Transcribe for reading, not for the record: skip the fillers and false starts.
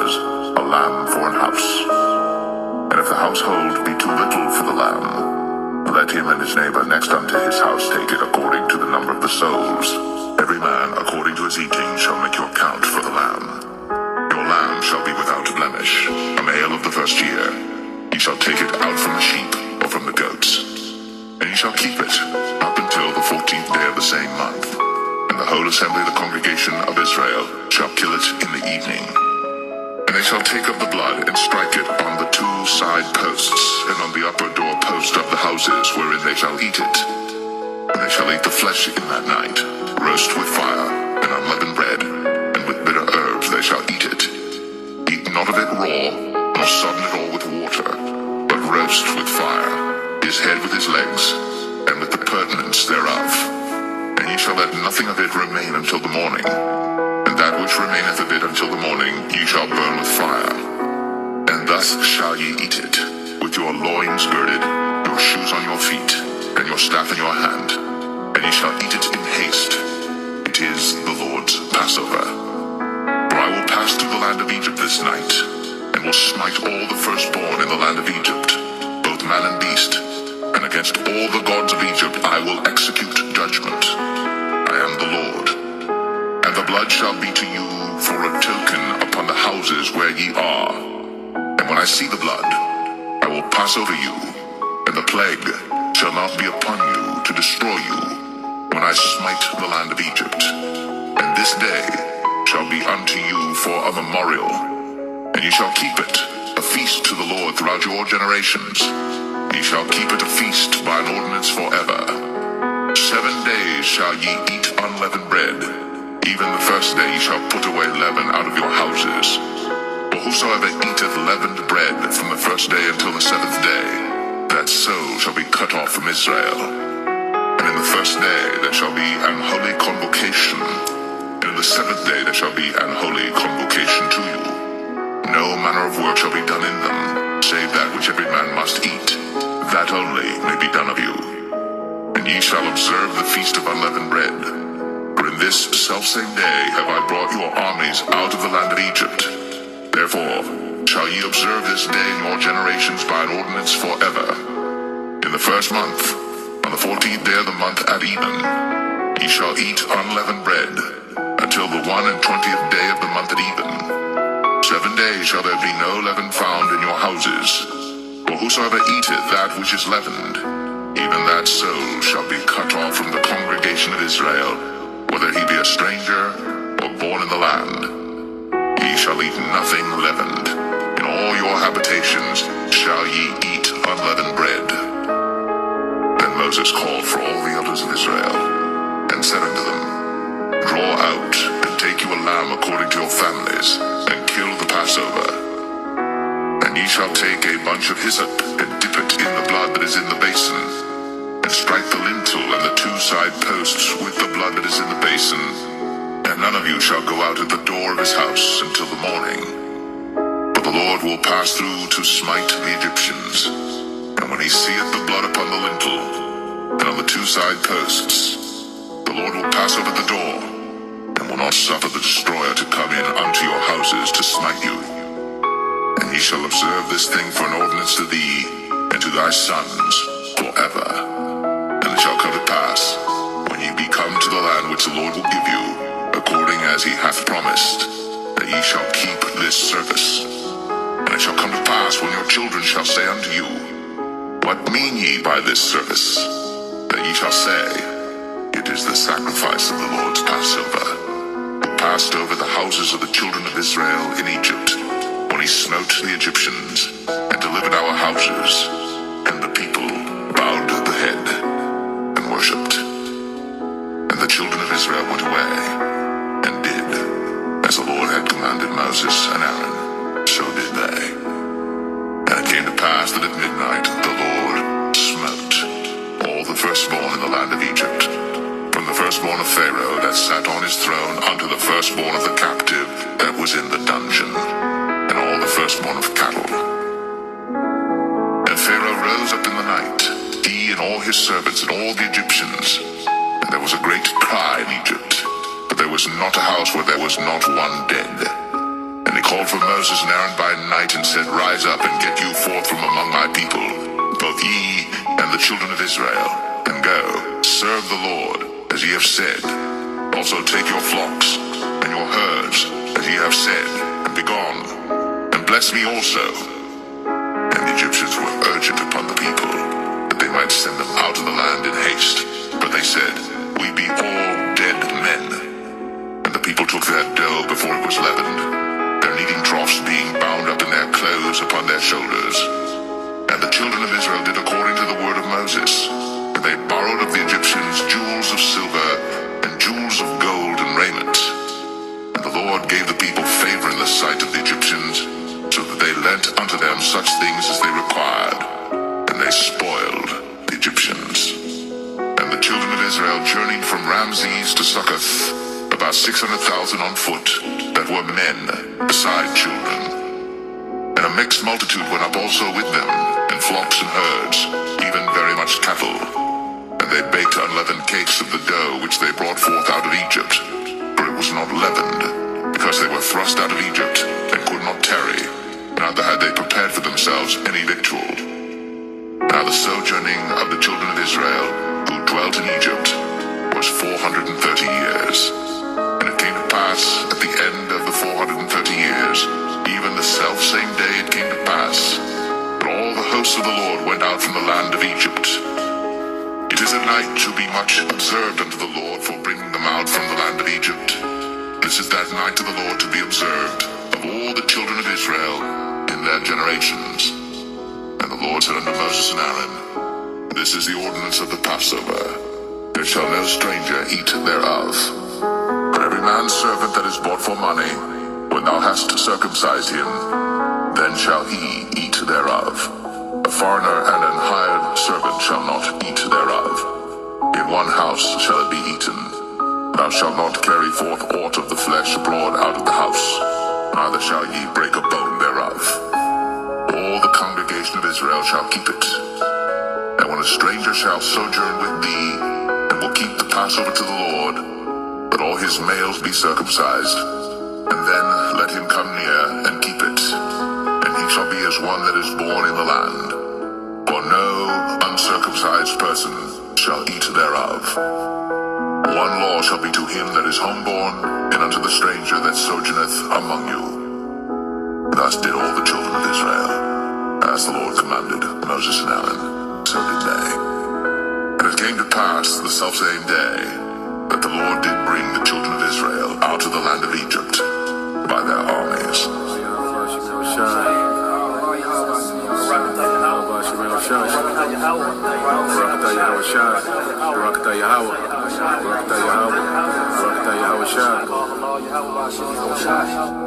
houses a lamb for an house. And if the household be too little for the lamb, let him and his neighbor next unto his house take it according to the number of the souls. Every man according to his eating shall make your account for the lamb. Your lamb shall be without blemish, a male of the first year. Ye shall take it out from the sheep or from the goats. And ye shall keep it up until the 14th day of the same month. And the whole assembly of the congregation of Israel shall kill it in the evening. And they shall take of the blood and strike it on the two side posts and on the upper door post of the houses wherein they shall eat it. And they shall eat the flesh in that night, roast with fire and unleavened bread, and with bitter herbs they shall eat it. Eat not of it raw, nor sodden it all with water, but roast with fire, his head with his legs, and with the purtenance thereof. And ye shall let nothing of it remain until the morning. And that which remaineth of it until the morning ye shall burn with fire. And thus shall ye eat it, with your loins girded, your shoes on your feet, and your staff in your hand. And ye shall eat it in haste. It is the Lord's Passover. For I will pass through the land of Egypt this night, and will smite all the firstborn in the land of Egypt, both man and beast. And against all the gods of Egypt I will execute judgment. I am the Lord. And the blood shall be to you for a token upon the houses where ye are. And when I see the blood, I will pass over you, and the plague shall not be upon you to destroy you, when I smite the land of Egypt. And this day shall be unto you for a memorial, and ye shall keep it a feast to the Lord throughout your generations. Ye shall keep it a feast by an ordinance forever. 7 days shall ye eat unleavened bread. Even the first day ye shall put away leaven out of your houses. For whosoever eateth leavened bread from the first day until the 7th day, that soul shall be cut off from Israel. And in the first day there shall be an holy convocation, and in the 7th day there shall be an holy convocation to you. No manner of work shall be done in them, save that which every man must eat, that only may be done of you. And ye shall observe the feast of unleavened bread. For in this selfsame day have I brought your armies out of the land of Egypt. Therefore shall ye observe this day in your generations by an ordinance forever. In the first month, on the 14th day of the month at even, ye shall eat unleavened bread, until the 21st day of the month at even. 7 days shall there be no leaven found in your houses. For whosoever eateth that which is leavened, even that soul shall be cut off from the congregation of Israel, whether he be a stranger or born in the land. Ye shall eat nothing leavened. In all your habitations shall ye eat unleavened bread. Then Moses called for all the elders of Israel, and said unto them, Draw out, and take you a lamb according to your families, and kill the Passover. And ye shall take a bunch of hyssop, and dip it in the blood that is in the basin, and strike the lintel and the two side posts with the blood that is in the basin. And none of you shall go out at the door of his house until the morning. For the Lord will pass through to smite the Egyptians. And when he seeth the blood upon the lintel, and on the two side posts, the Lord will pass over the door, and will not suffer the destroyer to come in unto your houses to smite you. And ye shall observe this thing for an ordinance to thee, and to thy sons, forever. And it shall come to pass, when ye be come to the land which the Lord will give you, according as he hath promised, that ye shall keep this service. And it shall come to pass, when your children shall say unto you, What mean ye by this service? That ye shall say, It is the sacrifice of the Lord's Passover, who passed over the houses of the children of Israel in Egypt, when he smote the Egyptians, and delivered our houses. And the people bowed the head, and worshipped. And the children of Israel went away, and did, as the Lord had commanded Moses and Aaron, so did they. And it came to pass that at midnight the Lord smote all the firstborn in the land of Egypt, from the firstborn of Pharaoh that sat on his throne unto the firstborn of the captive that was in the dungeon, and all the firstborn of cattle. And Pharaoh rose up in the night, he and all his servants and all the Egyptians, and there was a great cry in Egypt, but there was not a house where there was not one dead. And And he called for Moses and Aaron by night and said, Rise up and get you forth from among my people, both ye and the children of Israel, and go, serve the Lord, as ye have said. Also take your flocks and your herds, as ye have said, and be gone, and bless me also. And the Egyptians were urgent upon the people, that they might send them out of the land in haste. But they said, We be all dead men. And the people took their dough before it was leavened, their kneading troughs being bound up in their clothes upon their shoulders. And the children of Israel did according to the word of Moses. And they borrowed of the Egyptians jewels of silver and jewels of gold and raiment. And the Lord gave the people favor in the sight of the Egyptians, so that they lent unto them such things as they required, and they spoiled the Egyptians. And the children of Israel journeyed from Ramses to Succoth, about 600,000 on foot, that were men, beside children. And a mixed multitude went up also with them, and flocks and herds, even very much cattle. And they baked unleavened cakes of the dough which they brought forth out of Egypt, for it was not leavened, because they were thrust out of Egypt, and could not tarry, neither had they prepared for themselves any victual. Now the sojourning of the children of Israel, who dwelt in Egypt, was 430 years. And it came to pass, at the end of the 430 years, even the selfsame day it came to pass, that all the hosts of the Lord went out from the land of Egypt. It is a night to be much observed unto the Lord for bringing them out from the land of Egypt. This is that night to the Lord to be observed of all the children of Israel in their generations. And the Lord said unto Moses and Aaron, This is the ordinance of the Passover. There shall no stranger eat thereof. But every man's servant that is bought for money, when thou hast circumcised him, then shall he eat thereof. A foreigner and an hired servant shall not eat thereof. In one house shall it be eaten. Thou shalt not carry forth aught of the flesh abroad out of the house, neither shall ye break a bone thereof. All the congregation of Israel shall keep it. And when a stranger shall sojourn with thee, and will keep the Passover to the Lord, let all his males be circumcised, and then let him come near and keep it. And he shall be as one that is born in the land. For no uncircumcised person shall eat thereof. One law shall be to him that is homeborn, and unto the stranger that sojourneth among you. Thus did all the children of Israel, as the Lord commanded Moses and Aaron, so did they. And it came to pass the selfsame day, that the Lord did bring the children of Israel out of the land of Egypt by their armies. Yahweh.